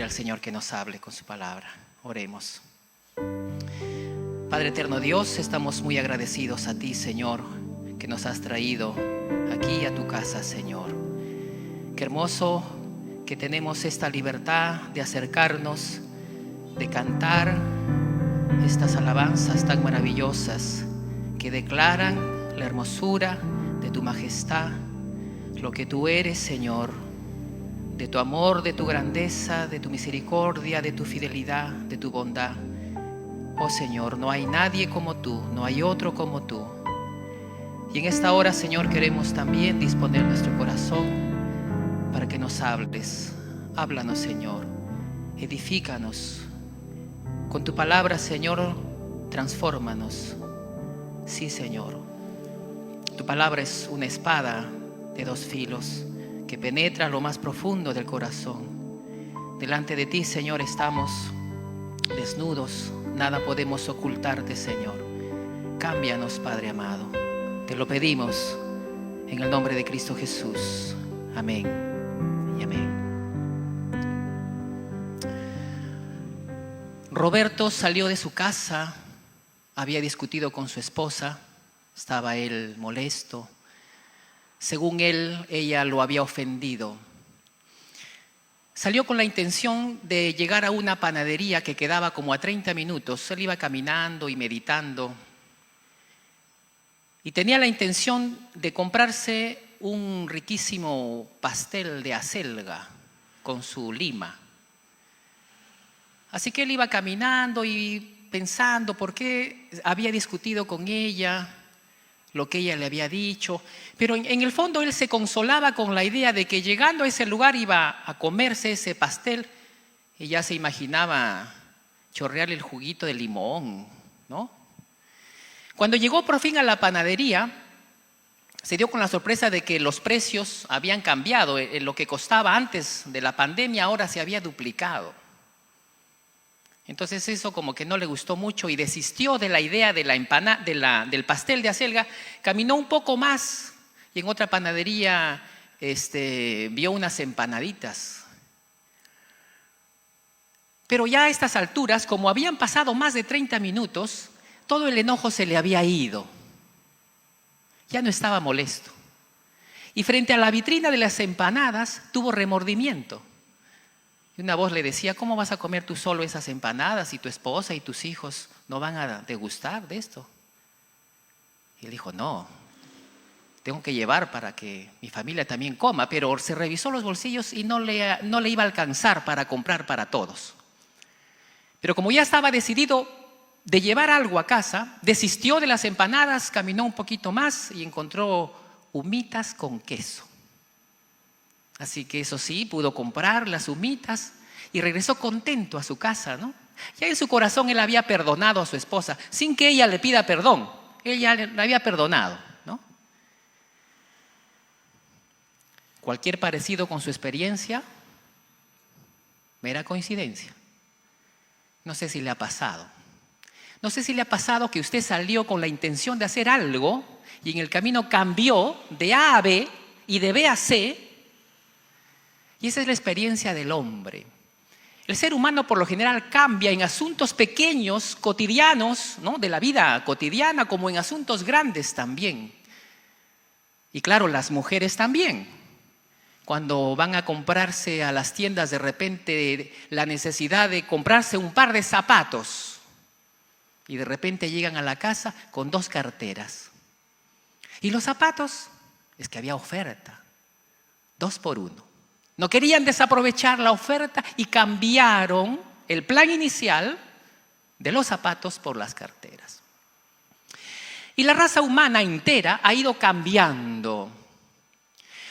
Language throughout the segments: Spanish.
Señor que nos hable con su palabra. Oremos. Padre eterno Dios, estamos muy agradecidos a ti, Señor, que nos has traído aquí a tu casa, Señor. Qué hermoso que tenemos esta libertad de acercarnos, de cantar estas alabanzas tan maravillosas que declaran la hermosura de tu majestad, lo que tú eres, Señor, de tu amor, de tu grandeza, de tu misericordia, de tu fidelidad, de tu bondad. Oh Señor, no hay nadie como tú, no hay otro como tú. Y en esta hora, Señor, queremos también disponer nuestro corazón para que nos hables. Háblanos, Señor, edifícanos. Con tu palabra, Señor, transfórmanos. Sí, Señor. Tu palabra es una espada de dos filos que penetra lo más profundo del corazón. Delante de ti, Señor, estamos desnudos, nada podemos ocultarte, Señor. Cámbianos, Padre amado. Te lo pedimos en el nombre de Cristo Jesús. Amén y amén. Roberto salió de su casa, había discutido con su esposa, estaba él molesto. Según él, ella lo había ofendido. Salió con la intención de llegar a una panadería que quedaba como a 30 minutos. Él iba caminando y meditando. Y tenía la intención de comprarse un riquísimo pastel de acelga con su lima. Así que él iba caminando y pensando por qué había discutido con ella, lo que ella le había dicho, pero en el fondo él se consolaba con la idea de que llegando a ese lugar iba a comerse ese pastel y ya se imaginaba chorrearle el juguito de limón, ¿no? Cuando llegó por fin a la panadería, se dio con la sorpresa de que los precios habían cambiado. Lo que costaba antes de la pandemia ahora se había duplicado. Entonces eso como que no le gustó mucho y desistió de la idea de del pastel de acelga. Caminó un poco más y en otra panadería vio unas empanaditas. Pero ya a estas alturas, como habían pasado más de 30 minutos, todo el enojo se le había ido. Ya no estaba molesto. Y frente a la vitrina de las empanadas tuvo remordimiento. Y una voz le decía: ¿cómo vas a comer tú solo esas empanadas y tu esposa y tus hijos no van a degustar de esto? Y él dijo: no, tengo que llevar para que mi familia también coma. Pero se revisó los bolsillos y no le iba a alcanzar para comprar para todos. Pero como ya estaba decidido de llevar algo a casa, desistió de las empanadas, caminó un poquito más y encontró humitas con queso. Así que eso sí, pudo comprar las humitas y regresó contento a su casa, ¿no? Ya en su corazón él había perdonado a su esposa, sin que ella le pida perdón. Él ya le había perdonado, ¿no? Cualquier parecido con su experiencia, mera coincidencia. No sé si le ha pasado. No sé si le ha pasado que usted salió con la intención de hacer algo y en el camino cambió de A a B y de B a C. Y esa es la experiencia del hombre. El ser humano por lo general cambia en asuntos pequeños, cotidianos, ¿no? De la vida cotidiana, como en asuntos grandes también. Y claro, las mujeres también. Cuando van a comprarse a las tiendas de repente la necesidad de comprarse un par de zapatos y de repente llegan a la casa con 2 carteras. Y los zapatos, es que había oferta, 2 por 1. No querían desaprovechar la oferta y cambiaron el plan inicial de los zapatos por las carteras. Y la raza humana entera ha ido cambiando.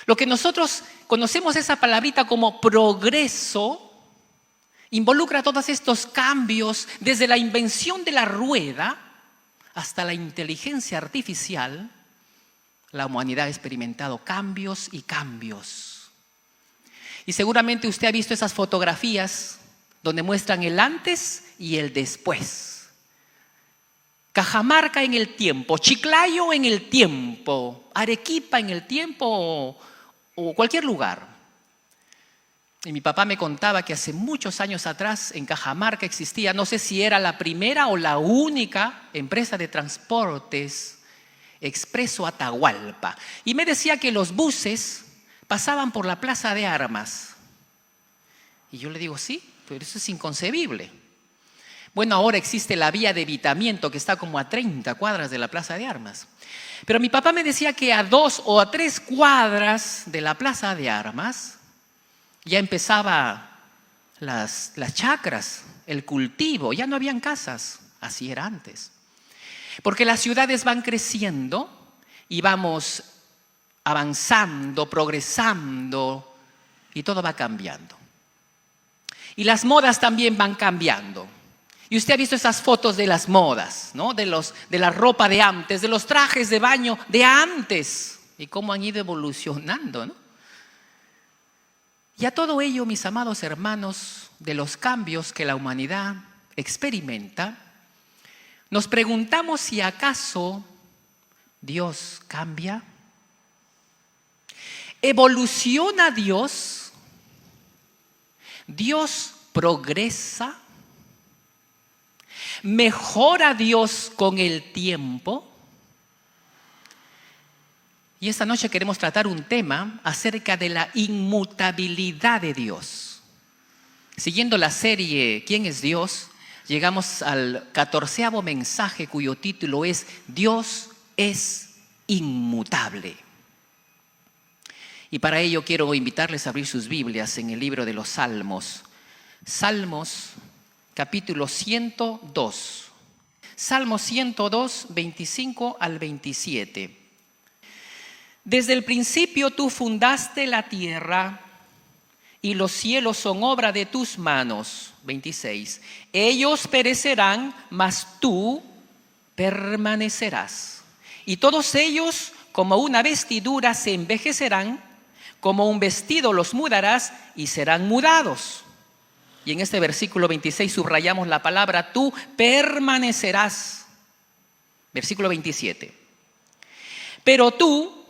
Lo que nosotros conocemos esa palabrita como progreso involucra todos estos cambios desde la invención de la rueda hasta la inteligencia artificial. La humanidad ha experimentado cambios y cambios. Y seguramente usted ha visto esas fotografías donde muestran el antes y el después. Cajamarca en el tiempo, Chiclayo en el tiempo, Arequipa en el tiempo o cualquier lugar. Y mi papá me contaba que hace muchos años atrás en Cajamarca existía, no sé si era la primera o la única empresa de transportes Expreso Atahualpa. Y me decía que los buses pasaban por la Plaza de Armas. Y yo le digo, sí, pero eso es inconcebible. Bueno, ahora existe la vía de evitamiento que está como a 30 cuadras de la Plaza de Armas. Pero mi papá me decía que a 2 o a 3 cuadras de la Plaza de Armas ya empezaba las chacras, el cultivo, ya no habían casas, así era antes. Porque las ciudades van creciendo y vamos avanzando, progresando y todo va cambiando. Y las modas también van cambiando. Y usted ha visto esas fotos de las modas, ¿no? De la ropa de antes, de los trajes de baño de antes y cómo han ido evolucionando, ¿no? Y a todo ello, mis amados hermanos, de los cambios que la humanidad experimenta, nos preguntamos si acaso Dios cambia. ¿Evoluciona Dios? ¿Dios progresa? ¿Mejora Dios con el tiempo? Y esta noche queremos tratar un tema acerca de la inmutabilidad de Dios. Siguiendo la serie ¿Quién es Dios?, llegamos al 14º mensaje cuyo título es Dios es inmutable. Y para ello quiero invitarles a abrir sus Biblias en el libro de los Salmos. Salmos capítulo 102. Salmos 102, 25 al 27. Desde el principio tú fundaste la tierra y los cielos son obra de tus manos. 26. Ellos perecerán, mas tú permanecerás. Y todos ellos como una vestidura se envejecerán, como un vestido los mudarás y serán mudados. Y en este versículo 26 subrayamos la palabra tú permanecerás. Versículo 27. Pero tú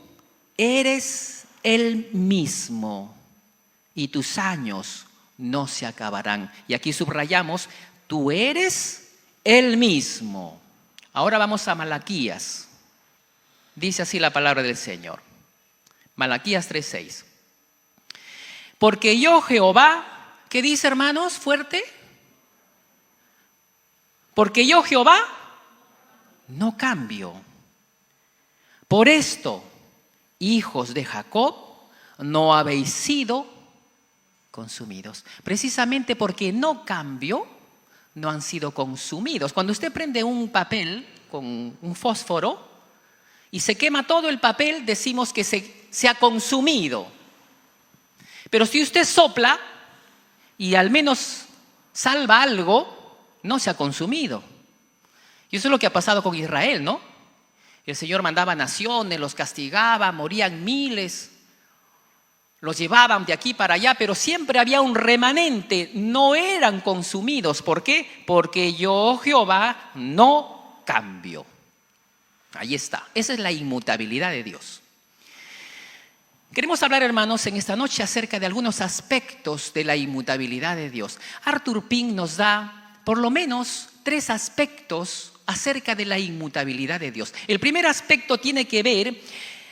eres el mismo y tus años no se acabarán. Y aquí subrayamos, tú eres el mismo. Ahora vamos a Malaquías. Dice así la palabra del Señor. Malaquías 3:6. Porque yo Jehová, ¿qué dice, hermanos? Fuerte. Porque yo Jehová no cambio. Por esto, hijos de Jacob, no habéis sido consumidos. Precisamente porque no cambio, no han sido consumidos. Cuando usted prende un papel con un fósforo y se quema todo el papel, decimos que se ha consumido. Pero si usted sopla y al menos salva algo, no se ha consumido. Y eso es lo que ha pasado con Israel, ¿no? El Señor mandaba naciones, los castigaba, morían miles, los llevaban de aquí para allá, pero siempre había un remanente, no eran consumidos. ¿Por qué? Porque yo, Jehová, no cambio. Ahí está, esa es la inmutabilidad de Dios. Queremos hablar, hermanos, en esta noche acerca de algunos aspectos de la inmutabilidad de Dios. Arthur Pink nos da por lo menos 3 aspectos acerca de la inmutabilidad de Dios. El primer aspecto tiene que ver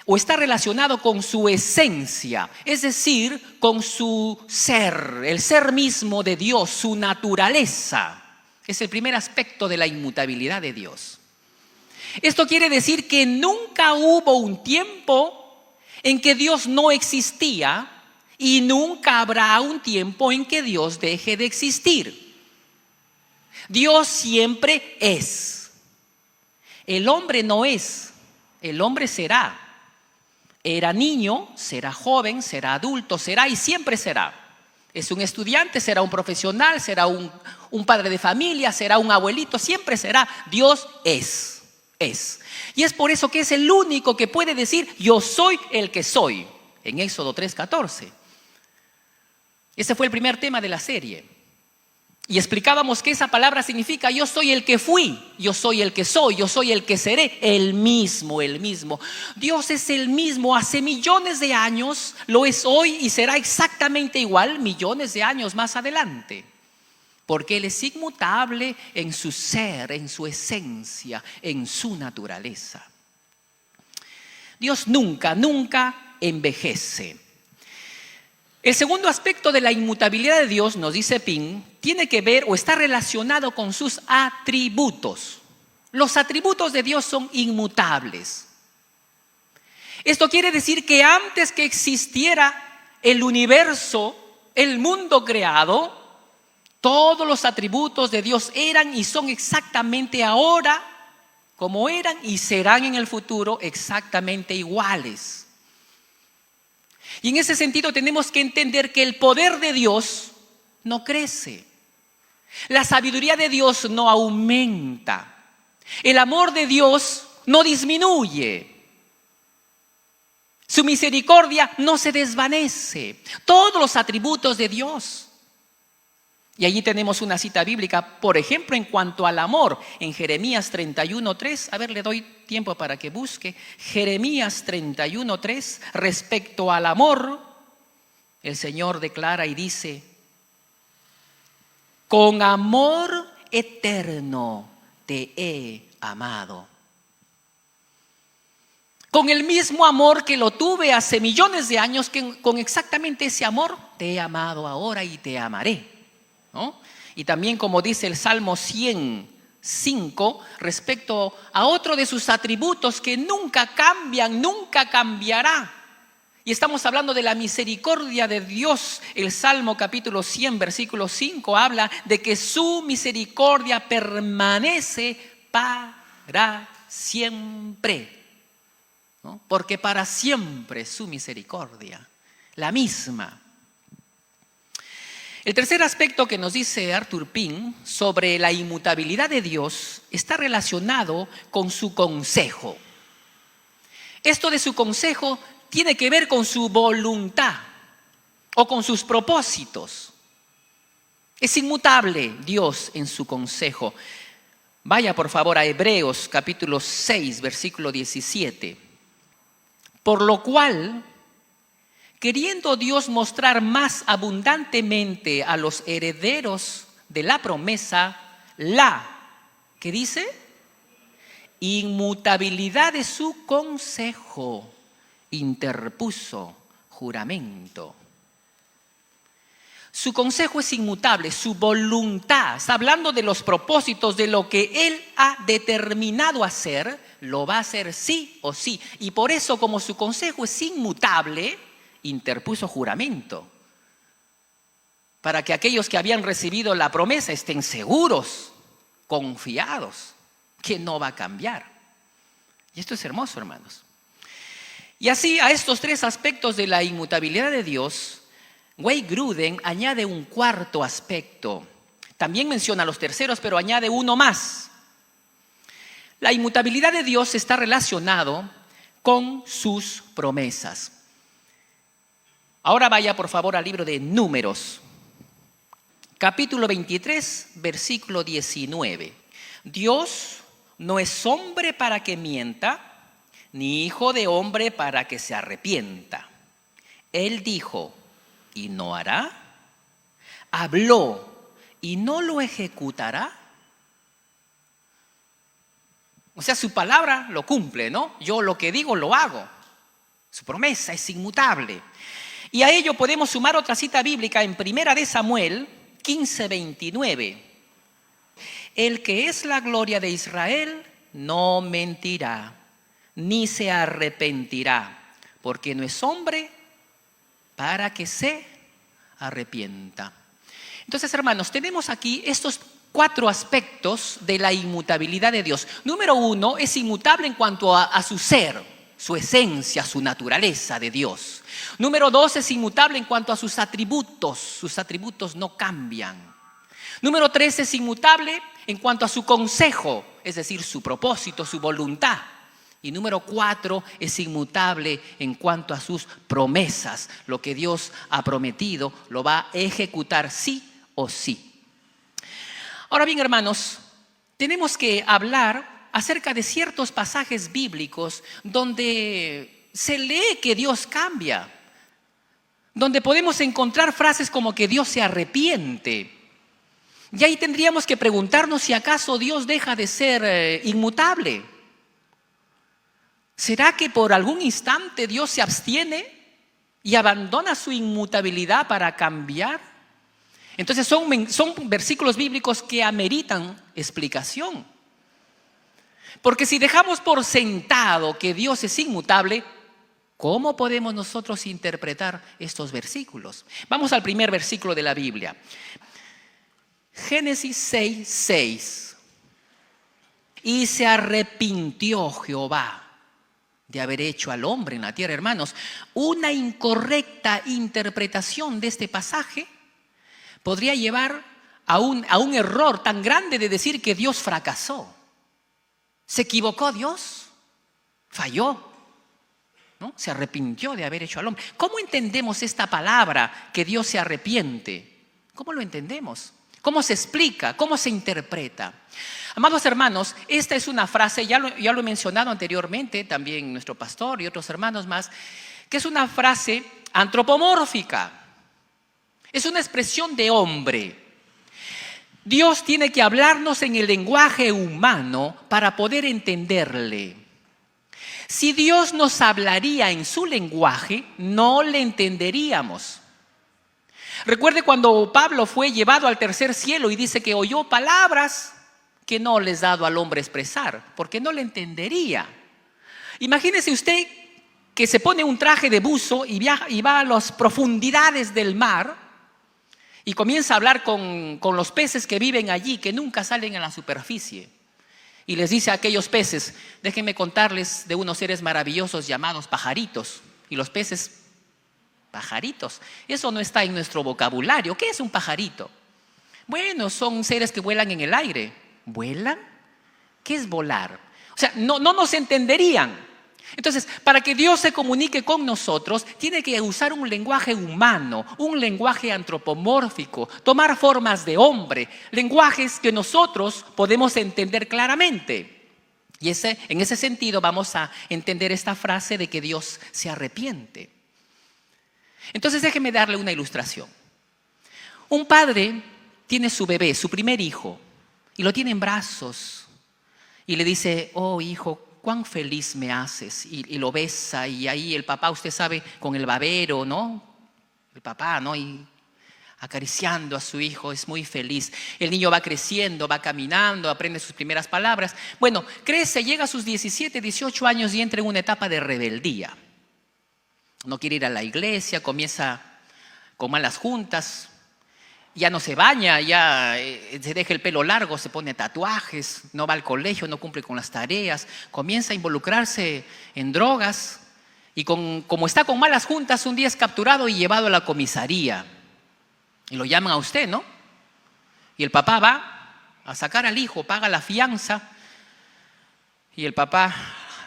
o está relacionado con su esencia, es decir, con su ser, el ser mismo de Dios, su naturaleza. Es el primer aspecto de la inmutabilidad de Dios. Esto quiere decir que nunca hubo un tiempo en que Dios no existía y nunca habrá un tiempo en que Dios deje de existir. Dios siempre es. El hombre no es, el hombre será. Era niño, será joven, será adulto, será y siempre será. Es un estudiante, será un profesional, será un padre de familia, será un abuelito, siempre será. Dios es. Y es por eso que es el único que puede decir, yo soy el que soy, en Éxodo 3:14. Ese fue el primer tema de la serie. Y explicábamos que esa palabra significa yo soy el que fui, yo soy el que soy, yo soy el que seré, el mismo, el mismo. Dios es el mismo hace millones de años, lo es hoy y será exactamente igual millones de años más adelante. Porque Él es inmutable en su ser, en su esencia, en su naturaleza. Dios nunca, nunca envejece. El segundo aspecto de la inmutabilidad de Dios, nos dice Pink, tiene que ver o está relacionado con sus atributos. Los atributos de Dios son inmutables. Esto quiere decir que antes que existiera el universo, el mundo creado, todos los atributos de Dios eran y son exactamente ahora como eran y serán en el futuro exactamente iguales. Y en ese sentido tenemos que entender que el poder de Dios no crece. La sabiduría de Dios no aumenta. El amor de Dios no disminuye. Su misericordia no se desvanece. Todos los atributos de Dios. Y allí tenemos una cita bíblica, por ejemplo, en cuanto al amor, en Jeremías 31:3. A ver, le doy tiempo para que busque. Jeremías 31:3, respecto al amor, el Señor declara y dice: con amor eterno te he amado. Con el mismo amor que lo tuve hace millones de años, que con exactamente ese amor te he amado ahora y te amaré. ¿No? Y también, como dice el Salmo 105, respecto a otro de sus atributos que nunca cambian, nunca cambiará. Y estamos hablando de la misericordia de Dios. El Salmo capítulo 100, versículo 5 habla de que su misericordia permanece para siempre. ¿No? Porque para siempre su misericordia, la misma. El tercer aspecto que nos dice Arthur Pink sobre la inmutabilidad de Dios está relacionado con su consejo. Esto de su consejo tiene que ver con su voluntad o con sus propósitos. Es inmutable Dios en su consejo. Vaya por favor a Hebreos capítulo 6, versículo 17. Por lo cual, queriendo Dios mostrar más abundantemente a los herederos de la promesa ¿qué dice? Inmutabilidad de su consejo, interpuso juramento. Su consejo es inmutable, su voluntad, está hablando de los propósitos, de lo que Él ha determinado hacer, lo va a hacer sí o sí. Y por eso, como su consejo es inmutable, interpuso juramento para que aquellos que habían recibido la promesa estén seguros, confiados, que no va a cambiar. Y esto es hermoso, hermanos. Y así, a estos tres aspectos de la inmutabilidad de Dios, Wayne Grudem añade un cuarto aspecto. También menciona los terceros, pero añade uno más. La inmutabilidad de Dios está relacionado con sus promesas. Ahora vaya por favor al libro de Números, capítulo 23, versículo 19. Dios no es hombre para que mienta, ni hijo de hombre para que se arrepienta. Él dijo y no hará, habló y no lo ejecutará. O sea, su palabra lo cumple, ¿no? Yo lo que digo lo hago. Su promesa es inmutable. Y a ello podemos sumar otra cita bíblica en 1 de Samuel 15:29. El que es la gloria de Israel no mentirá, ni se arrepentirá, porque no es hombre para que se arrepienta. Entonces, hermanos, tenemos aquí estos cuatro aspectos de la inmutabilidad de Dios. Número uno, es inmutable en cuanto a su ser, su esencia, su naturaleza de Dios. Número dos, es inmutable en cuanto a sus atributos no cambian. Número tres, es inmutable en cuanto a su consejo, es decir, su propósito, su voluntad. Y número cuatro, es inmutable en cuanto a sus promesas. Lo que Dios ha prometido lo va a ejecutar sí o sí. Ahora bien, hermanos, tenemos que hablar acerca de ciertos pasajes bíblicos donde se lee que Dios cambia, donde podemos encontrar frases como que Dios se arrepiente. Y ahí tendríamos que preguntarnos si acaso Dios deja de ser inmutable. ¿Será que por algún instante Dios se abstiene y abandona su inmutabilidad para cambiar? Entonces son versículos bíblicos que ameritan explicación. Porque si dejamos por sentado que Dios es inmutable, ¿cómo podemos nosotros interpretar estos versículos? Vamos al primer versículo de la Biblia. Génesis 6:6. Y se arrepintió Jehová de haber hecho al hombre en la tierra. Hermanos, una incorrecta interpretación de este pasaje podría llevar a un error tan grande de decir que Dios fracasó. ¿Se equivocó Dios? Falló, ¿no? Se arrepintió de haber hecho al hombre. ¿Cómo entendemos esta palabra que Dios se arrepiente? ¿Cómo lo entendemos? ¿Cómo se explica? ¿Cómo se interpreta? Amados hermanos, esta es una frase, ya lo he mencionado anteriormente, también nuestro pastor y otros hermanos más, que es una frase antropomórfica. Es una expresión de hombre. Dios tiene que hablarnos en el lenguaje humano para poder entenderle. Si Dios nos hablaría en su lenguaje, no le entenderíamos. Recuerde cuando Pablo fue llevado al tercer cielo y dice que oyó palabras que no les dado al hombre expresar, porque no le entendería. Imagínese usted que se pone un traje de buzo y va a las profundidades del mar y comienza a hablar con los peces que viven allí, que nunca salen a la superficie. Y les dice a aquellos peces, déjenme contarles de unos seres maravillosos llamados pajaritos. Y los peces, pajaritos, eso no está en nuestro vocabulario. ¿Qué es un pajarito? Bueno, son seres que vuelan en el aire. ¿Vuelan? ¿Qué es volar? O sea, no nos entenderían. Entonces, para que Dios se comunique con nosotros, tiene que usar un lenguaje humano, un lenguaje antropomórfico, tomar formas de hombre, lenguajes que nosotros podemos entender claramente. Y en ese sentido vamos a entender esta frase de que Dios se arrepiente. Entonces, déjeme darle una ilustración. Un padre tiene su bebé, su primer hijo, y lo tiene en brazos y le dice, oh hijo, cuán feliz me haces, y lo besa, y ahí el papá, usted sabe, con el babero, ¿no? El papá, ¿no? Y acariciando a su hijo, es muy feliz. El niño va creciendo, va caminando, aprende sus primeras palabras. Bueno, crece, llega a sus 17, 18 años y entra en una etapa de rebeldía. No quiere ir a la iglesia, comienza con malas juntas, ya no se baña, ya se deja el pelo largo, se pone tatuajes, no va al colegio, no cumple con las tareas, comienza a involucrarse en drogas y como está con malas juntas, un día es capturado y llevado a la comisaría y lo llaman a usted, ¿no? Y el papá va a sacar al hijo, paga la fianza y el papá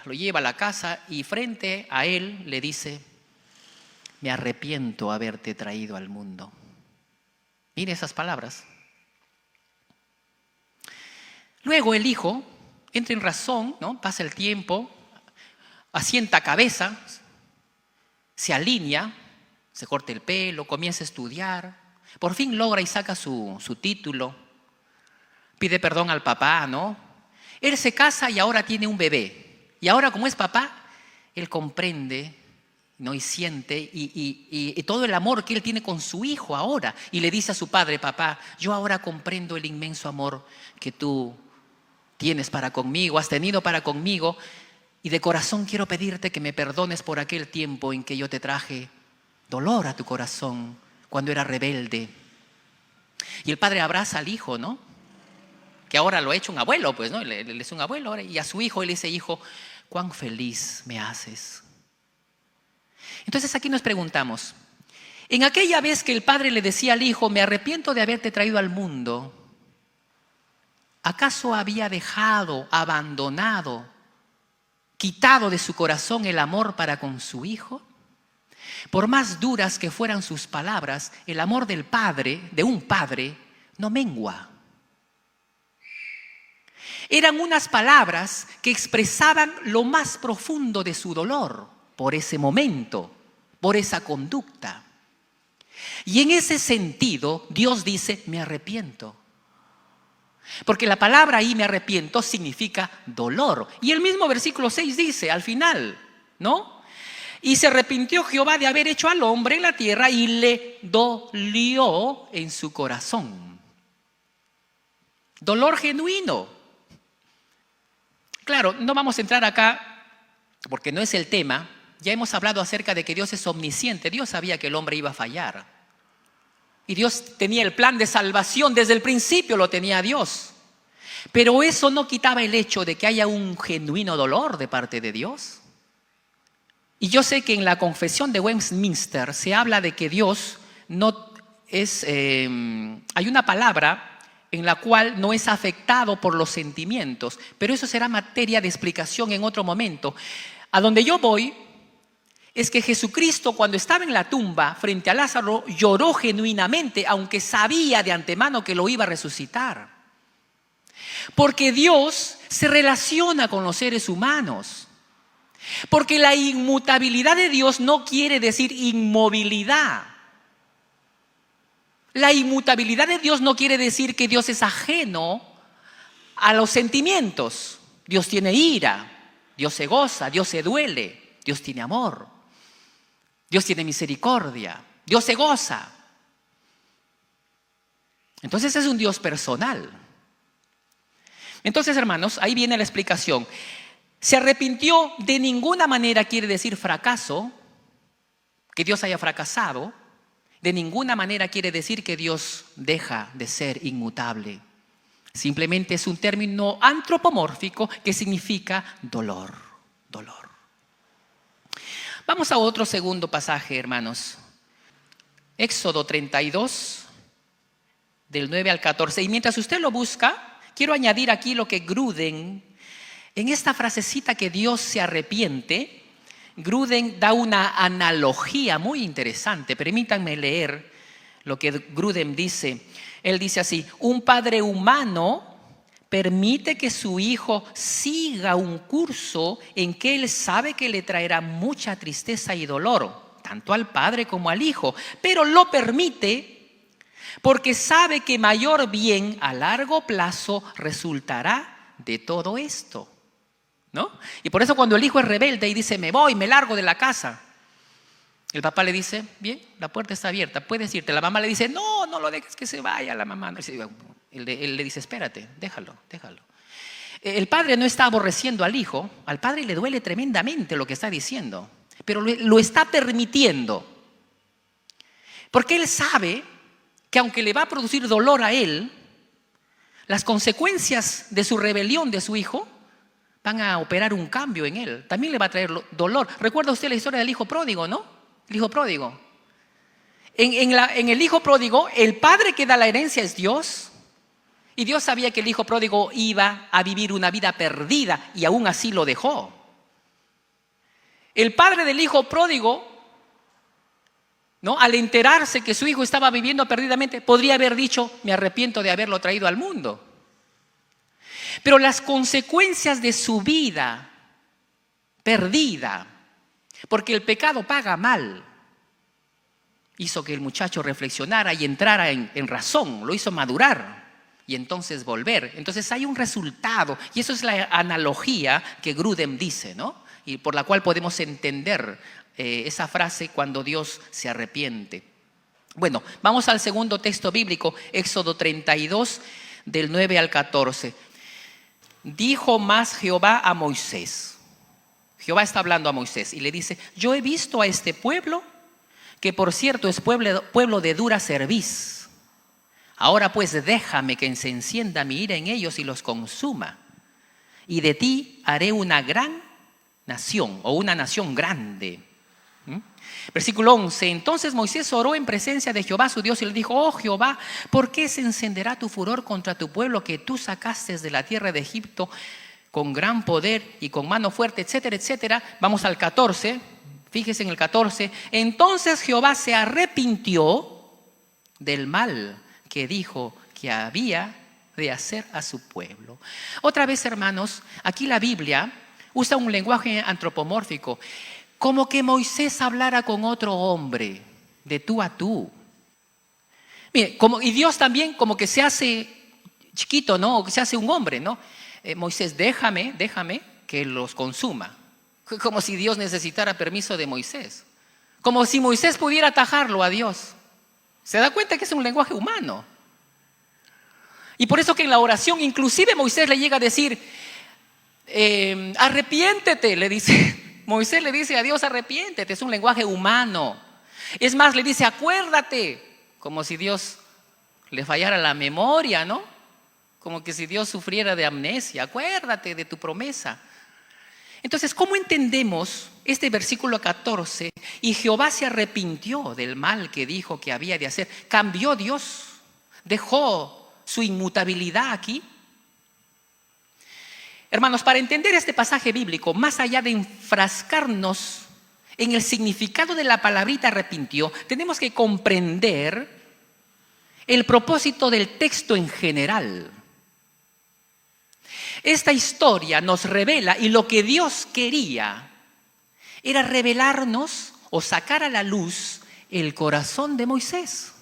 lo lleva a la casa y frente a él le dice, me arrepiento haberte traído al mundo. Mire esas palabras. Luego el hijo entra en razón, ¿no? Pasa el tiempo, asienta cabeza, se alinea, se corta el pelo, comienza a estudiar, por fin logra y saca su título, pide perdón al papá, ¿no? Él se casa y ahora tiene un bebé. Y ahora como es papá, él comprende, ¿no? Y siente y todo el amor que él tiene con su hijo ahora. Y le dice a su padre, papá, yo ahora comprendo el inmenso amor que tú tienes para conmigo, has tenido para conmigo. Y de corazón quiero pedirte que me perdones por aquel tiempo en que yo te traje dolor a tu corazón, cuando era rebelde. Y el padre abraza al hijo, ¿no? Que ahora lo ha hecho un abuelo, pues, ¿no? Él es un abuelo ahora. Y a su hijo él dice, hijo, cuán feliz me haces. Entonces aquí nos preguntamos, en aquella vez que el padre le decía al hijo, me arrepiento de haberte traído al mundo, ¿acaso había dejado, abandonado, quitado de su corazón el amor para con su hijo? Por más duras que fueran sus palabras, el amor del padre, de un padre, no mengua. Eran unas palabras que expresaban lo más profundo de su dolor por ese momento, por esa conducta. Y en ese sentido, Dios dice, me arrepiento. Porque la palabra ahí, me arrepiento, significa dolor. Y el mismo versículo 6 dice, al final, ¿no? Y se arrepintió Jehová de haber hecho al hombre en la tierra y le dolió en su corazón. Dolor genuino. Claro, no vamos a entrar acá porque no es el tema. Ya hemos hablado acerca de que Dios es omnisciente. Dios sabía que el hombre iba a fallar. Y Dios tenía el plan de salvación, desde el principio lo tenía Dios. Pero eso no quitaba el hecho de que haya un genuino dolor de parte de Dios. Y yo sé que en la confesión de Westminster se habla de que Dios no es, hay una palabra en la cual no es afectado por los sentimientos, pero eso será materia de explicación en otro momento. A donde yo voy es que Jesucristo, cuando estaba en la tumba frente a Lázaro, lloró genuinamente, aunque sabía de antemano que lo iba a resucitar. Porque Dios se relaciona con los seres humanos. Porque la inmutabilidad de Dios no quiere decir inmovilidad. La inmutabilidad de Dios no quiere decir que Dios es ajeno a los sentimientos. Dios tiene ira, Dios se goza, Dios se duele, Dios tiene amor, Dios tiene misericordia, Dios se goza. Entonces es un Dios personal. Entonces, hermanos, ahí viene la explicación. Se arrepintió de ninguna manera quiere decir fracaso, que Dios haya fracasado. De ninguna manera quiere decir que Dios deja de ser inmutable. Simplemente es un término antropomórfico que significa dolor, dolor. Vamos a otro segundo pasaje, hermanos. Éxodo 32, del 9 al 14. Y mientras usted lo busca, quiero añadir aquí lo que Gruden, en esta frasecita que Dios se arrepiente, Gruden da una analogía muy interesante. Permítanme leer lo que Gruden dice. Él dice así: un padre humano permite que su hijo siga un curso en que él sabe que le traerá mucha tristeza y dolor, tanto al padre como al hijo, pero lo permite porque sabe que mayor bien a largo plazo resultará de todo esto, ¿no? Y por eso cuando el hijo es rebelde y dice, me voy, me largo de la casa, el papá le dice, bien, la puerta está abierta, puedes irte. La mamá le dice, no, no lo dejes que se vaya. La mamá, él le dice, espérate, déjalo, déjalo. El padre no está aborreciendo al hijo, al padre le duele tremendamente lo que está diciendo, pero lo está permitiendo. Porque él sabe que aunque le va a producir dolor a él, las consecuencias de su rebelión de su hijo van a operar un cambio en él. También le va a traer dolor. ¿Recuerda usted la historia del hijo pródigo, no? El hijo pródigo. En el hijo pródigo, el padre que da la herencia es Dios. Y Dios sabía que el hijo pródigo iba a vivir una vida perdida y aún así lo dejó. El padre del hijo pródigo, ¿no?, al enterarse que su hijo estaba viviendo perdidamente, podría haber dicho, me arrepiento de haberlo traído al mundo. Pero las consecuencias de su vida perdida, porque el pecado paga mal, hizo que el muchacho reflexionara y entrara en razón, lo hizo madurar y entonces volver. Entonces hay un resultado, y eso es la analogía que Gruden dice, ¿no? Y por la cual podemos entender esa frase cuando Dios se arrepiente. Bueno, vamos al segundo texto bíblico, Éxodo 32, del 9 al 14. Dijo más Jehová a Moisés. Jehová está hablando a Moisés y le dice, yo he visto a este pueblo, que por cierto es pueblo de dura cerviz. Ahora pues déjame que se encienda mi ira en ellos y los consuma. Y de ti haré una gran nación, o una nación grande. Versículo 11. Entonces Moisés oró en presencia de Jehová su Dios y le dijo, oh Jehová, ¿por qué se encenderá tu furor contra tu pueblo que tú sacaste de la tierra de Egipto con gran poder y con mano fuerte, etcétera, etcétera? Vamos al 14, fíjese en el 14. Entonces Jehová se arrepintió del mal que dijo que había de hacer a su pueblo. Otra vez, hermanos, aquí la Biblia usa un lenguaje antropomórfico, como que Moisés hablara con otro hombre, de tú a tú. Mire, y Dios también como que se hace chiquito, ¿no? O que se hace un hombre, ¿no? Moisés, déjame que los consuma. Como si Dios necesitara permiso de Moisés. Como si Moisés pudiera atajarlo a Dios. ¿Se da cuenta que es un lenguaje humano? Y por eso que en la oración, inclusive Moisés le llega a decir, arrepiéntete, le dice. Moisés le dice a Dios, arrepiéntete, es un lenguaje humano. Es más, le dice, acuérdate, como si Dios le fallara la memoria, ¿no? Como que si Dios sufriera de amnesia, acuérdate de tu promesa. Entonces, ¿cómo entendemos este versículo 14? Y Jehová se arrepintió del mal que dijo que había de hacer. ¿Cambió Dios? ¿Dejó su inmutabilidad aquí? Hermanos, para entender este pasaje bíblico, más allá de enfrascarnos en el significado de la palabrita arrepintió, tenemos que comprender el propósito del texto en general. Esta historia nos revela, y lo que Dios quería era revelarnos o sacar a la luz el corazón de Moisés.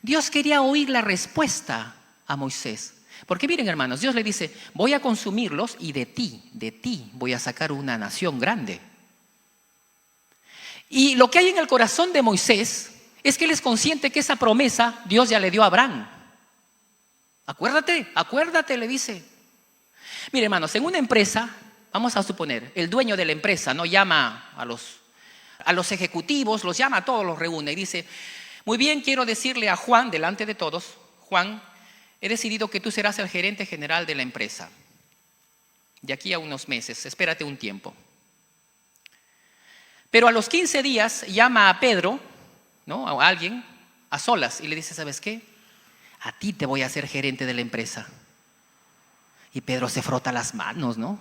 Dios quería oír la respuesta a Moisés. Porque miren, hermanos, Dios le dice, voy a consumirlos y de ti voy a sacar una nación grande. Y lo que hay en el corazón de Moisés es que él es consciente que esa promesa Dios ya le dio a Abraham. Acuérdate, le dice. Mire, hermanos, en una empresa, vamos a suponer, el dueño de la empresa no llama a los ejecutivos, los llama a todos, los reúne y dice, muy bien, quiero decirle a Juan, delante de todos, Juan, he decidido que tú serás el gerente general de la empresa. De aquí a unos meses, espérate un tiempo. Pero a los 15 días llama a Pedro, ¿no? A alguien, a solas, y le dice, ¿sabes qué? A ti te voy a hacer gerente de la empresa. Y Pedro se frota las manos, ¿no?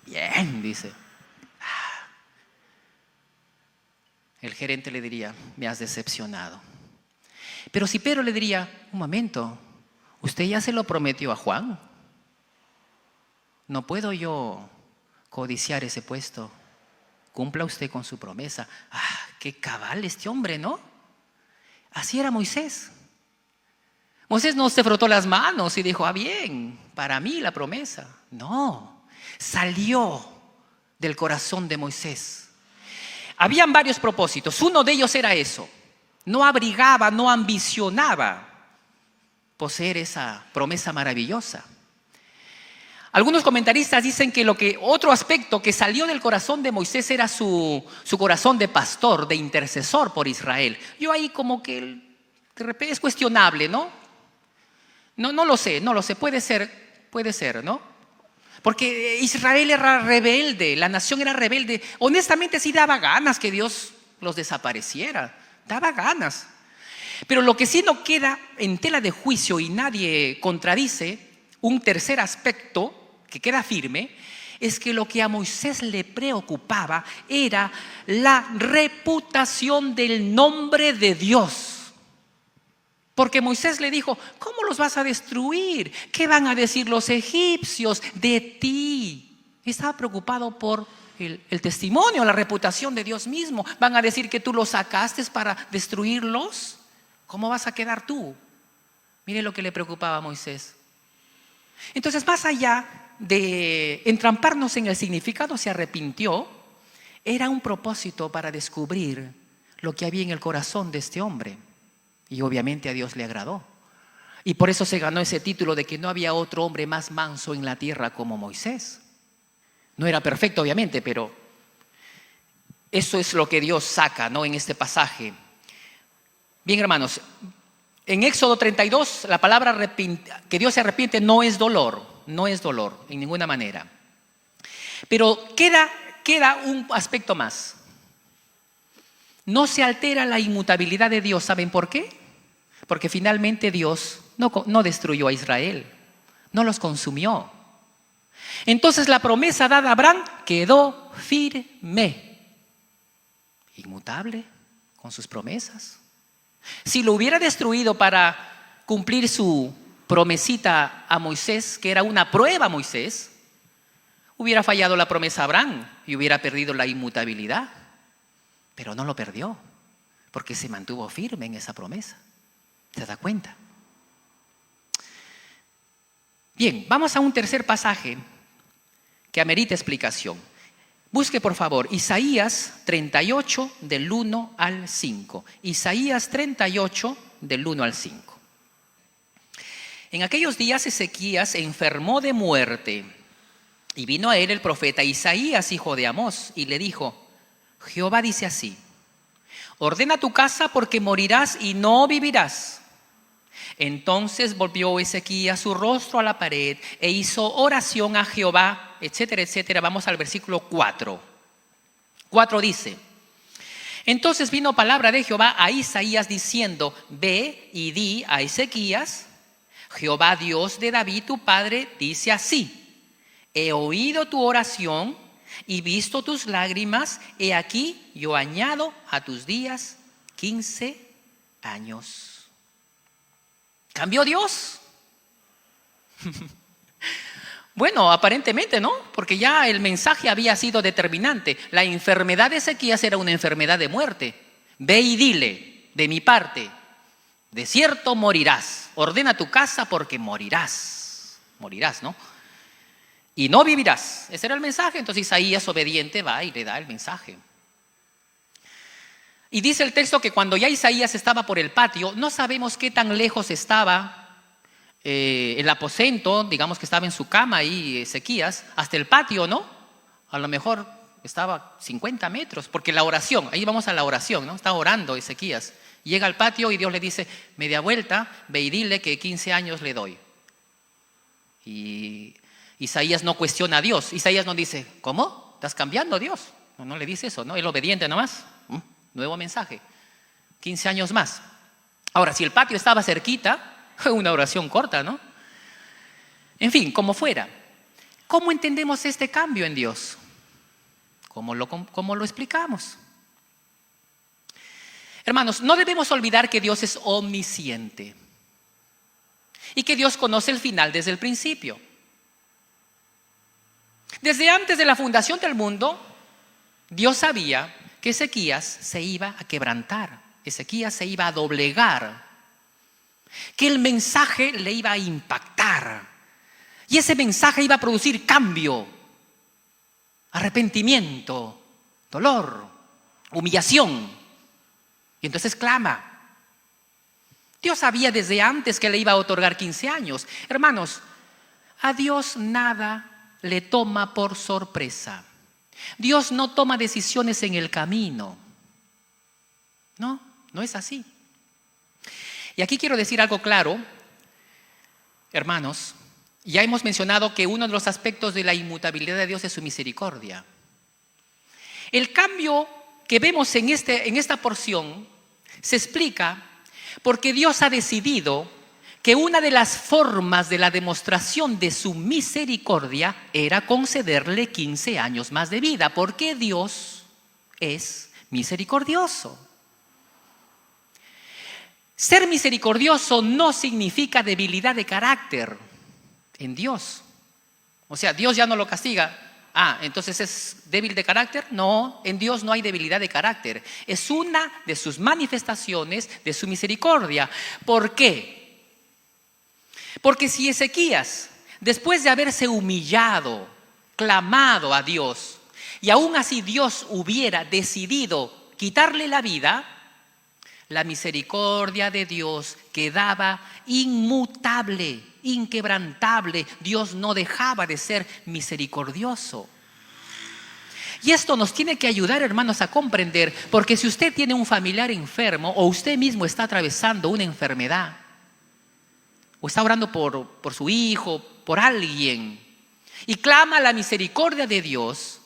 Bien, dice. El gerente le diría, me has decepcionado. Pero si Pedro le diría, un momento, usted ya se lo prometió a Juan. No puedo yo codiciar ese puesto. Cumpla usted con su promesa. Qué cabal este hombre, ¿no? Así era Moisés. Moisés no se frotó las manos y dijo, bien, para mí la promesa. No, salió del corazón de Moisés. Habían varios propósitos. Uno de ellos era eso. No abrigaba, no ambicionaba poseer esa promesa maravillosa. Algunos comentaristas dicen que otro aspecto que salió del corazón de Moisés era su corazón de pastor, de intercesor por Israel. Yo ahí como que de repente es cuestionable, ¿no? No lo sé, puede ser, ¿no? Porque Israel era rebelde, la nación era rebelde. Honestamente sí daba ganas que Dios los desapareciera, daba ganas. Pero lo que sí no queda en tela de juicio y nadie contradice, un tercer aspecto que queda firme, es que lo que a Moisés le preocupaba era la reputación del nombre de Dios. Porque Moisés le dijo, ¿cómo los vas a destruir? ¿Qué van a decir los egipcios de ti? Estaba preocupado por el testimonio, la reputación de Dios mismo. ¿Van a decir que tú los sacaste para destruirlos? ¿Cómo vas a quedar tú? Mire lo que le preocupaba a Moisés. Entonces, más allá de entramparnos en el significado, se arrepintió, era un propósito para descubrir lo que había en el corazón de este hombre. Y obviamente a Dios le agradó. Y por eso se ganó ese título de que no había otro hombre más manso en la tierra como Moisés. No era perfecto, obviamente, pero eso es lo que Dios saca, ¿no? En este pasaje. Bien, hermanos, en Éxodo 32, la palabra que Dios se arrepiente no es dolor en ninguna manera. Pero queda un aspecto más. No se altera la inmutabilidad de Dios. ¿Saben por qué? Porque finalmente Dios no destruyó a Israel, no los consumió. Entonces la promesa dada a Abraham quedó firme, inmutable con sus promesas. Si lo hubiera destruido para cumplir su promesita a Moisés, que era una prueba a Moisés, hubiera fallado la promesa a Abraham y hubiera perdido la inmutabilidad. Pero no lo perdió, porque se mantuvo firme en esa promesa. ¿Se da cuenta? Bien, vamos a un tercer pasaje que amerita explicación. Busque por favor Isaías 38 del 1 al 5. Isaías 38 del 1 al 5. En aquellos días Ezequías se enfermó de muerte y vino a él el profeta Isaías, hijo de Amós, y le dijo: Jehová dice así: ordena tu casa porque morirás y no vivirás. Entonces volvió Ezequías su rostro a la pared e hizo oración a Jehová, etcétera, etcétera. Vamos al versículo 4. 4 dice: entonces vino palabra de Jehová a Isaías diciendo: ve y di a Ezequías: Jehová Dios de David tu padre dice así: he oído tu oración y visto tus lágrimas, he aquí yo añado a tus días 15 años. ¿Cambió Dios? Bueno, aparentemente no, porque ya el mensaje había sido determinante. La enfermedad de Ezequías era una enfermedad de muerte. Ve y dile, de mi parte, de cierto morirás. Ordena tu casa porque morirás. Morirás, ¿no? Y no vivirás. Ese era el mensaje. Entonces Isaías, obediente, va y le da el mensaje. Y dice el texto que cuando ya Isaías estaba por el patio, no sabemos qué tan lejos estaba el aposento, digamos que estaba en su cama ahí Ezequías, hasta el patio, ¿no? A lo mejor estaba 50 metros, porque la oración, ahí vamos a la oración, ¿no? Está orando Ezequías. Llega al patio y Dios le dice: media vuelta, ve y dile que 15 años le doy. Y Isaías no cuestiona a Dios. Isaías no dice: ¿cómo? ¿Estás cambiando, Dios? No le dice eso, ¿no? Él obediente nomás. Nuevo mensaje. 15 años más. Ahora, si el patio estaba cerquita, una oración corta, ¿no? En fin, como fuera. ¿Cómo entendemos este cambio en Dios? ¿Cómo lo explicamos? Hermanos, no debemos olvidar que Dios es omnisciente y que Dios conoce el final desde el principio. Desde antes de la fundación del mundo, Dios sabía que Ezequías se iba a quebrantar, Ezequías se iba a doblegar, que el mensaje le iba a impactar y ese mensaje iba a producir cambio, arrepentimiento, dolor, humillación. Y entonces clama. Dios sabía desde antes que le iba a otorgar 15 años. Hermanos, a Dios nada le toma por sorpresa. Dios no toma decisiones en el camino. No es así. Y aquí quiero decir algo claro, hermanos. Ya hemos mencionado que uno de los aspectos de la inmutabilidad de Dios es su misericordia. El cambio que vemos en esta porción se explica porque Dios ha decidido que una de las formas de la demostración de su misericordia era concederle 15 años más de vida, porque Dios es misericordioso. Ser misericordioso no significa debilidad de carácter en Dios. O sea, Dios ya no lo castiga. Entonces ¿es débil de carácter? No, en Dios no hay debilidad de carácter. Es una de sus manifestaciones de su misericordia. ¿Por qué? Porque si Ezequías, después de haberse humillado, clamado a Dios, y aún así Dios hubiera decidido quitarle la vida, la misericordia de Dios quedaba inmutable, inquebrantable. Dios no dejaba de ser misericordioso. Y esto nos tiene que ayudar, hermanos, a comprender, porque si usted tiene un familiar enfermo o usted mismo está atravesando una enfermedad, o está orando por su hijo, por alguien, y clama la misericordia de Dios,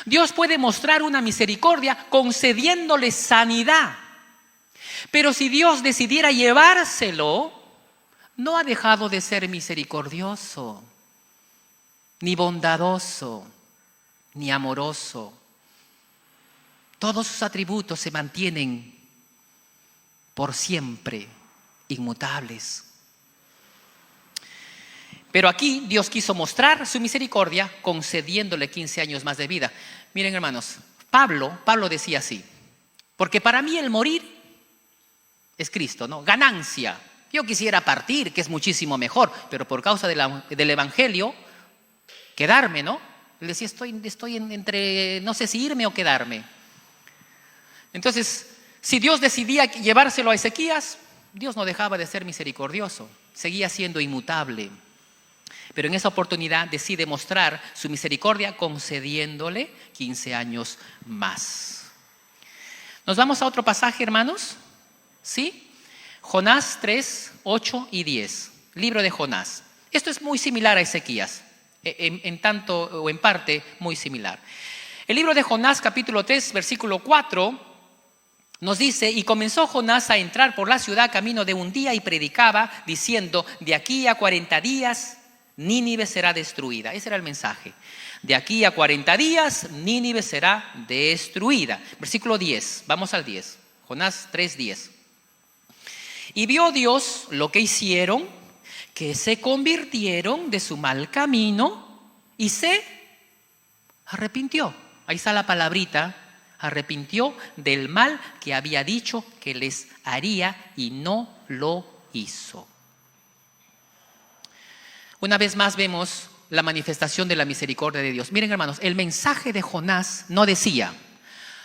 Dios puede mostrar una misericordia concediéndole sanidad. Pero si Dios decidiera llevárselo, no ha dejado de ser misericordioso, ni bondadoso, ni amoroso. Todos sus atributos se mantienen por siempre inmutables. Pero aquí Dios quiso mostrar su misericordia concediéndole 15 años más de vida. Miren, hermanos, Pablo decía así: porque para mí el morir es Cristo, ¿no? Ganancia. Yo quisiera partir, que es muchísimo mejor, pero por causa del Evangelio, quedarme, ¿no? Él decía, estoy entre, no sé si irme o quedarme. Entonces, si Dios decidía llevárselo a Ezequías, Dios no dejaba de ser misericordioso, seguía siendo inmutable. Pero en esa oportunidad decide mostrar su misericordia concediéndole 15 años más. ¿Nos vamos a otro pasaje, hermanos? ¿Sí? Jonás 3, 8 y 10. Libro de Jonás. Esto es muy similar a Ezequías, en tanto o en parte muy similar. El libro de Jonás, capítulo 3, versículo 4, nos dice: y comenzó Jonás a entrar por la ciudad camino de un día y predicaba, diciendo: de aquí a 40 días Nínive será destruida. Ese era el mensaje. De aquí a 40 días Nínive será destruida. Versículo 10, vamos al 10. Jonás 3, 10. Y vio Dios lo que hicieron, que se convirtieron de su mal camino y se arrepintió. Ahí está la palabrita, arrepintió del mal que había dicho que les haría y no lo hizo. Una vez más vemos la manifestación de la misericordia de Dios. Miren, hermanos, el mensaje de Jonás no decía: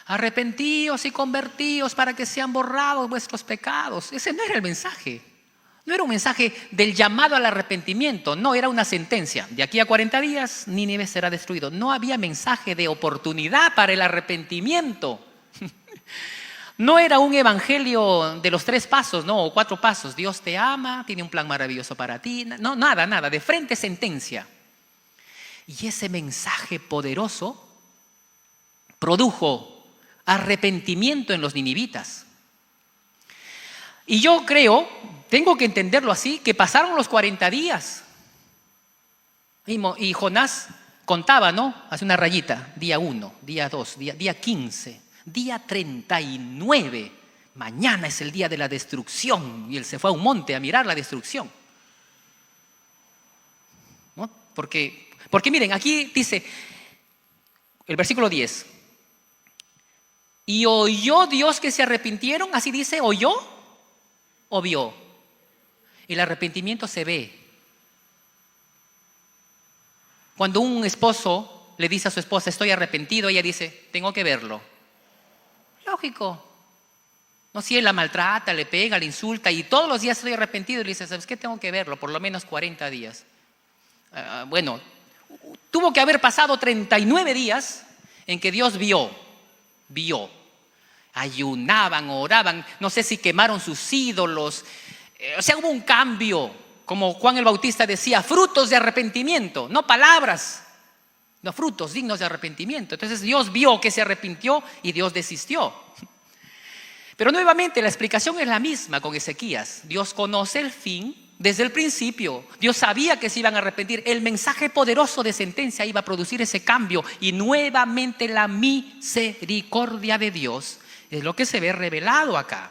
arrepentíos y convertíos para que sean borrados vuestros pecados. Ese no era el mensaje. No era un mensaje del llamado al arrepentimiento. No, era una sentencia. De aquí a 40 días Nínive será destruido. No había mensaje de oportunidad para el arrepentimiento. No era un evangelio de los 3 pasos, no, o 4 pasos. Dios te ama, tiene un plan maravilloso para ti. No, nada. De frente sentencia. Y ese mensaje poderoso produjo arrepentimiento en los ninivitas. Y yo creo, tengo que entenderlo así, que pasaron los 40 días. Y Jonás contaba, ¿no? Hace una rayita, día 1, día 2, día 15, día 39. Mañana es el día de la destrucción. Y él se fue a un monte a mirar la destrucción, ¿no? Porque miren, aquí dice el versículo 10. Y oyó Dios que se arrepintieron, así dice, oyó o vio. El arrepentimiento se ve. Cuando un esposo le dice a su esposa: estoy arrepentido, ella dice: tengo que verlo. Lógico. No, si él la maltrata, le pega, le insulta y todos los días estoy arrepentido, y le dice: ¿sabes qué? Tengo que verlo, por lo menos 40 días. Bueno, tuvo que haber pasado 39 días en que Dios vio. Ayunaban, oraban, no sé si quemaron sus ídolos. O sea, hubo un cambio, como Juan el Bautista decía: frutos de arrepentimiento, no palabras, no, frutos dignos de arrepentimiento. Entonces Dios vio que se arrepintió y Dios desistió. Pero nuevamente la explicación es la misma con Ezequías. Dios conoce el fin desde el principio. Dios sabía que se iban a arrepentir. El mensaje poderoso de sentencia iba a producir ese cambio. Y nuevamente la misericordia de Dios es lo que se ve revelado acá.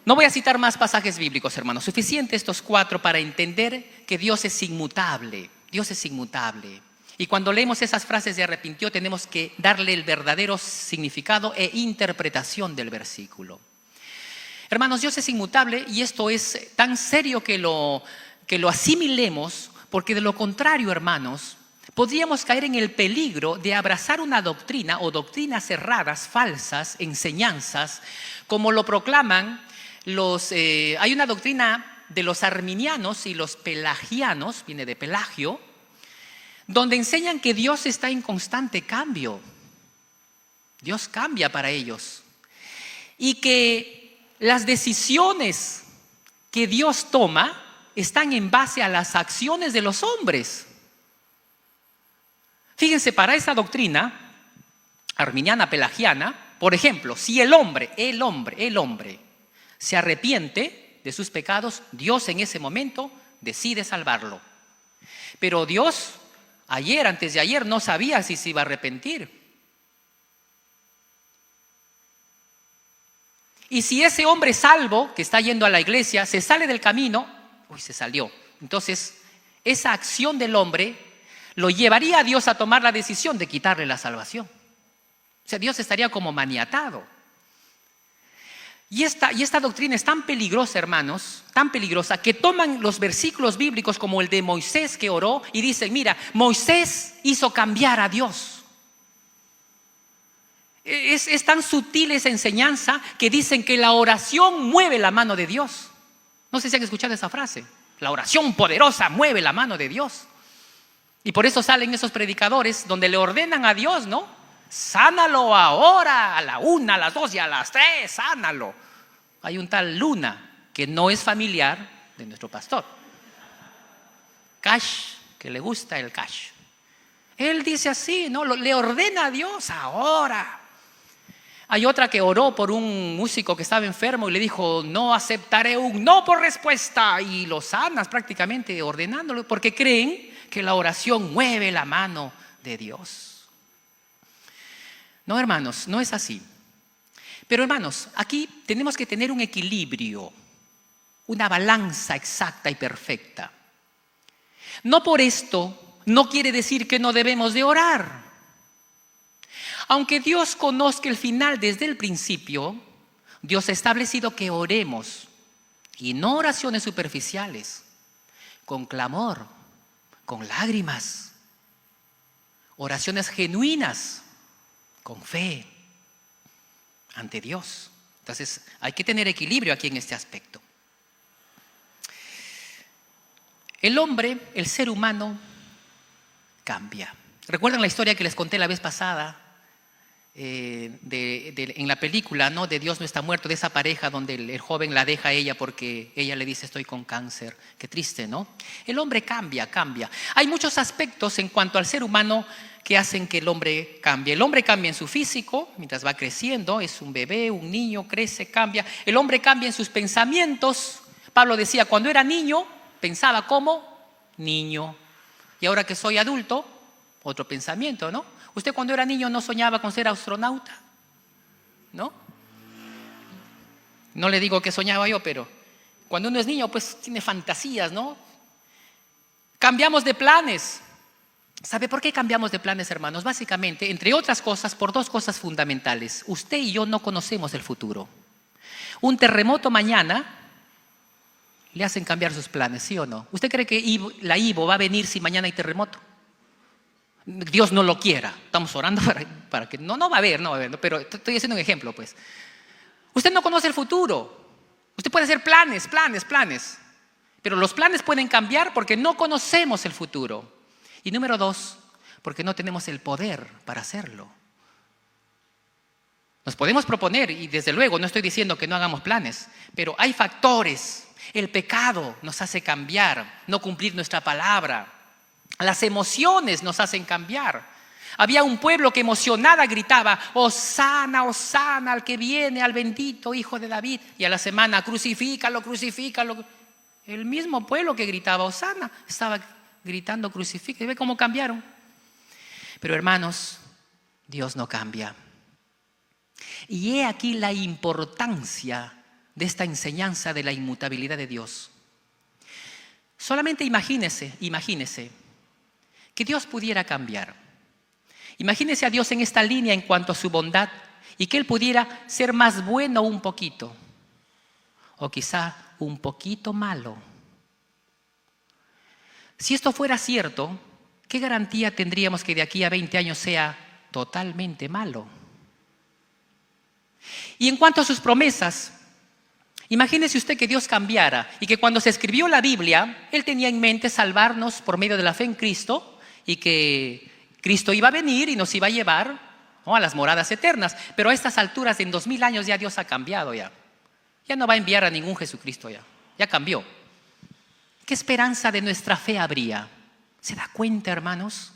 No voy a citar más pasajes bíblicos, hermanos. Suficiente estos 4 para entender que Dios es inmutable. Dios es inmutable. Y cuando leemos esas frases de arrepintió, tenemos que darle el verdadero significado e interpretación del versículo. Hermanos, Dios es inmutable, y esto es tan serio que lo asimilemos, porque de lo contrario, hermanos, podríamos caer en el peligro de abrazar una doctrina o doctrinas erradas, falsas, enseñanzas, como lo proclaman hay una doctrina de los arminianos y los pelagianos, viene de Pelagio, donde enseñan que Dios está en constante cambio. Dios cambia para ellos. Y que las decisiones que Dios toma están en base a las acciones de los hombres. Fíjense, para esa doctrina arminiana pelagiana, por ejemplo, si el hombre se arrepiente de sus pecados, Dios en ese momento decide salvarlo. Pero Dios antes de ayer no sabía si se iba a arrepentir. Y si ese hombre salvo que está yendo a la iglesia se sale del camino, Uy, se salió. Entonces, esa acción del hombre lo llevaría a Dios a tomar la decisión de quitarle la salvación. O sea, Dios estaría como maniatado. Y esta doctrina es tan peligrosa, hermanos, tan peligrosa, que toman los versículos bíblicos como el de Moisés que oró y dicen, mira, Moisés hizo cambiar a Dios. Es tan sutil esa enseñanza que dicen que la oración mueve la mano de Dios. No sé si han escuchado esa frase. La oración poderosa mueve la mano de Dios. Y por eso salen esos predicadores donde le ordenan a Dios, ¿no? Sánalo ahora, a la 1, a las 2 y a las 3, sánalo. Hay un tal Luna que no es familiar de nuestro pastor. Cash, que le gusta el cash. Él dice así, ¿no? Le ordena a Dios ahora. Hay otra que oró por un músico que estaba enfermo y le dijo, no aceptaré un no por respuesta. Y lo sanas prácticamente ordenándolo porque creen que la oración mueve la mano de Dios. No, hermanos, no es así. Pero, hermanos, aquí tenemos que tener un equilibrio, una balanza exacta y perfecta. No por esto no quiere decir que no debemos de orar. Aunque Dios conozca el final desde el principio, Dios ha establecido que oremos, y no oraciones superficiales, con clamor, con lágrimas, oraciones genuinas, con fe ante Dios. Entonces hay que tener equilibrio aquí en este aspecto. El hombre, el ser humano, cambia. ¿Recuerdan la historia que les conté la vez pasada en la película, ¿no? De Dios no está muerto, de esa pareja donde el joven la deja a ella porque ella le dice estoy con cáncer? Qué triste, ¿no? El hombre cambia. Hay muchos aspectos en cuanto al ser humano que hacen que el hombre cambie. El hombre cambia en su físico mientras va creciendo, es un bebé, un niño, crece, cambia. El hombre cambia en sus pensamientos. Pablo decía, cuando era niño pensaba como niño y ahora que soy adulto, otro pensamiento, ¿no? ¿Usted cuando era niño no soñaba con ser astronauta? ¿No? No le digo que soñaba yo, pero cuando uno es niño pues tiene fantasías, ¿no? Cambiamos de planes. ¿Sabe por qué cambiamos de planes, hermanos? Básicamente, entre otras cosas, por dos cosas fundamentales. Usted y yo no conocemos el futuro. Un terremoto mañana le hacen cambiar sus planes, ¿sí o no? ¿Usted cree que la Ivo va a venir si mañana hay terremoto? Dios no lo quiera. Estamos orando para que no va a haber, ¿no? Pero estoy haciendo un ejemplo, pues. Usted no conoce el futuro. Usted puede hacer planes. Pero los planes pueden cambiar porque no conocemos el futuro. Y número 2, porque no tenemos el poder para hacerlo. Nos podemos proponer, y desde luego no estoy diciendo que no hagamos planes, pero hay factores. El pecado nos hace cambiar, no cumplir nuestra palabra. Las emociones nos hacen cambiar. Había un pueblo que emocionada gritaba, Hosana, Hosana, al que viene, al bendito Hijo de David. Y a la semana, crucifícalo. El mismo pueblo que gritaba Hosana estaba gritando crucifícalo. ¿Ve cómo cambiaron? Pero hermanos, Dios no cambia. Y he aquí la importancia de esta enseñanza de la inmutabilidad de Dios. Solamente imagínese que Dios pudiera cambiar. Imagínese a Dios en esta línea en cuanto a su bondad y que Él pudiera ser más bueno un poquito o quizá un poquito malo. Si esto fuera cierto, ¿qué garantía tendríamos que de aquí a 20 años sea totalmente malo? Y en cuanto a sus promesas, imagínese usted que Dios cambiara y que cuando se escribió la Biblia, Él tenía en mente salvarnos por medio de la fe en Cristo y que Cristo iba a venir y nos iba a llevar, ¿no?, a las moradas eternas. Pero a estas alturas, en 2000 años, ya Dios ha cambiado ya. Ya no va a enviar a ningún Jesucristo ya cambió. ¿Qué esperanza de nuestra fe habría? ¿Se da cuenta, hermanos?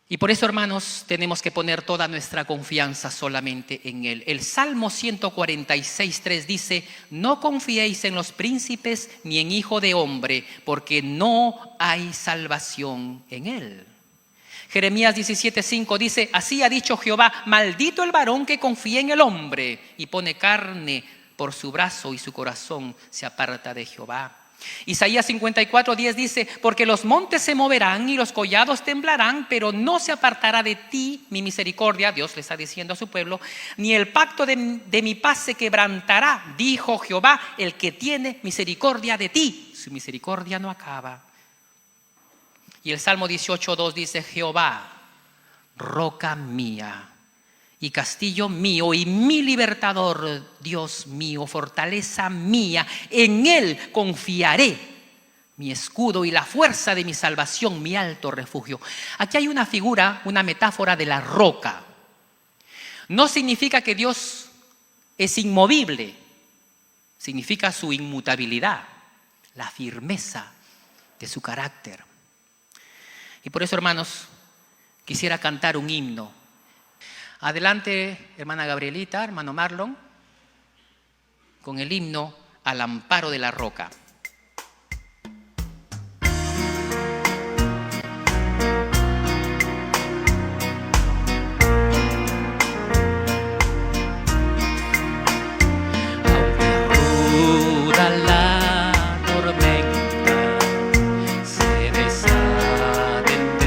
Y por eso, hermanos, tenemos que poner toda nuestra confianza solamente en Él. El Salmo 146:3 dice, no confiéis en los príncipes ni en hijo de hombre, porque no hay salvación en Él. Jeremías 17:5 dice, así ha dicho Jehová, maldito el varón que confía en el hombre y pone carne por su brazo y su corazón se aparta de Jehová. Isaías 54:10 dice: porque los montes se moverán y los collados temblarán, pero no se apartará de ti mi misericordia. Dios le está diciendo a su pueblo: ni el pacto de mi paz se quebrantará, dijo Jehová, el que tiene misericordia de ti. Su misericordia no acaba. Y el Salmo 18:2 dice: Jehová, roca mía y castillo mío y mi libertador, Dios mío, fortaleza mía, en Él confiaré, mi escudo y la fuerza de mi salvación, mi alto refugio. Aquí hay una figura, una metáfora de la roca. No significa que Dios es inmovible, significa su inmutabilidad, la firmeza de su carácter. Y por eso, hermanos, quisiera cantar un himno. Adelante, hermana Gabrielita, hermano Marlon, con el himno Al amparo de la roca. Aunque ruda la tormenta se desate en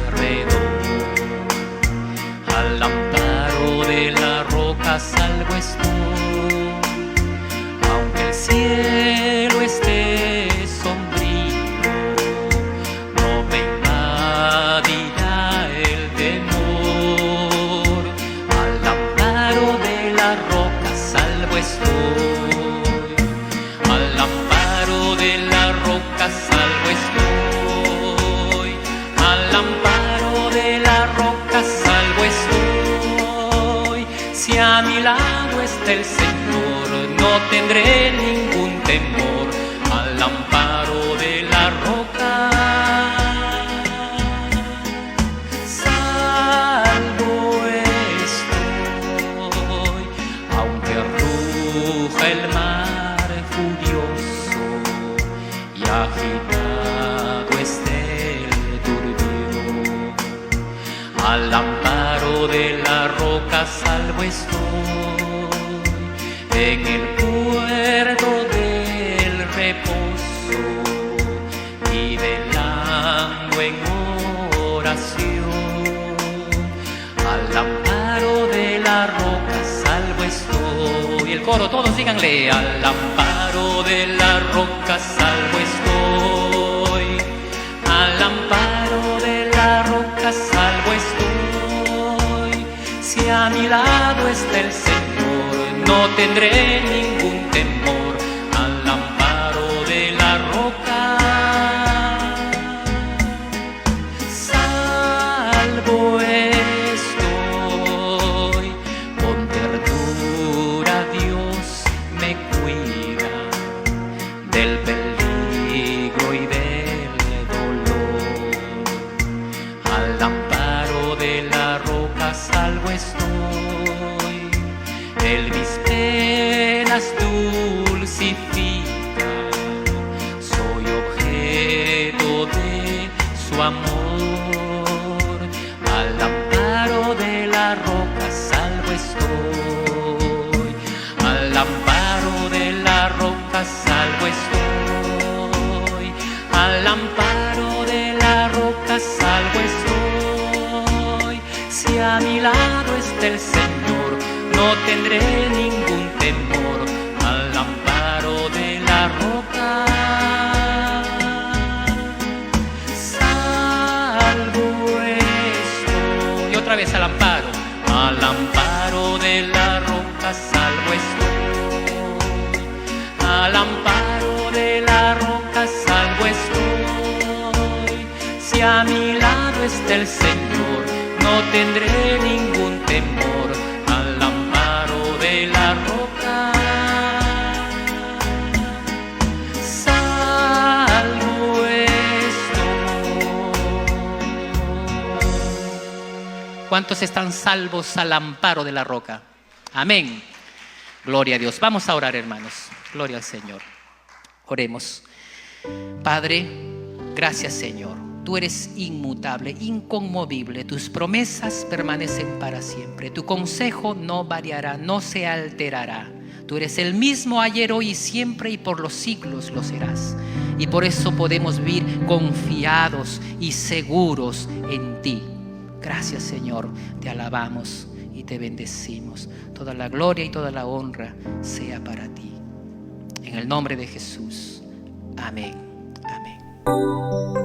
derredor, al amparo de la roca salvo estoy. Aunque el cielo esté sombrío, no me invadirá el temor. Al amparo de la roca salvo estoy. Al amparo de la roca salvo estoy. Al amparo de la roca salvo estoy. Si a mi lado está el Señor, no tendré ningún temor. Al amparo de la roca salvo estoy. Aunque ruja el mar furioso y agitado esté el turbio, al amparo de la roca salvo estoy. En el puerto del reposo y velando en oración, al amparo de la roca salvo estoy. El coro, todos díganle: al amparo de la roca salvo estoy. Al amparo de la roca salvo estoy. Si a mi lado está el Señor, no tendré ningún temor. Al amparo de la roca salvo estoy. Con ternura Dios me cuida del peligro y del dolor. Al amparo de la roca salvo estoy. Él mis penas dulcifica, soy objeto de su amor. Al amparo de la roca salvo estoy. Al amparo de la roca salvo estoy. Al amparo de la roca salvo estoy. Si a mi lado está el Señor, no tendré ningún temor. Al amparo de la roca salvo estoy. Y otra vez: al amparo. Al amparo de la roca salvo estoy. Al amparo de la roca salvo estoy. Si a mi lado está el Señor, no tendré ningún temor. Al amparo de la roca salvo estoy. ¿Cuántos están salvos al amparo de la roca? Amén. Gloria a Dios. Vamos a orar, hermanos. Gloria al Señor. Oremos. Padre, gracias, Señor. Tú eres inmutable, inconmovible. Tus promesas permanecen para siempre. Tu consejo no variará, no se alterará. Tú eres el mismo ayer, hoy y siempre, y por los siglos lo serás. Y por eso podemos vivir confiados y seguros en ti. Gracias, Señor, te alabamos y te bendecimos. Toda la gloria y toda la honra sea para ti. En el nombre de Jesús. Amén. Amén.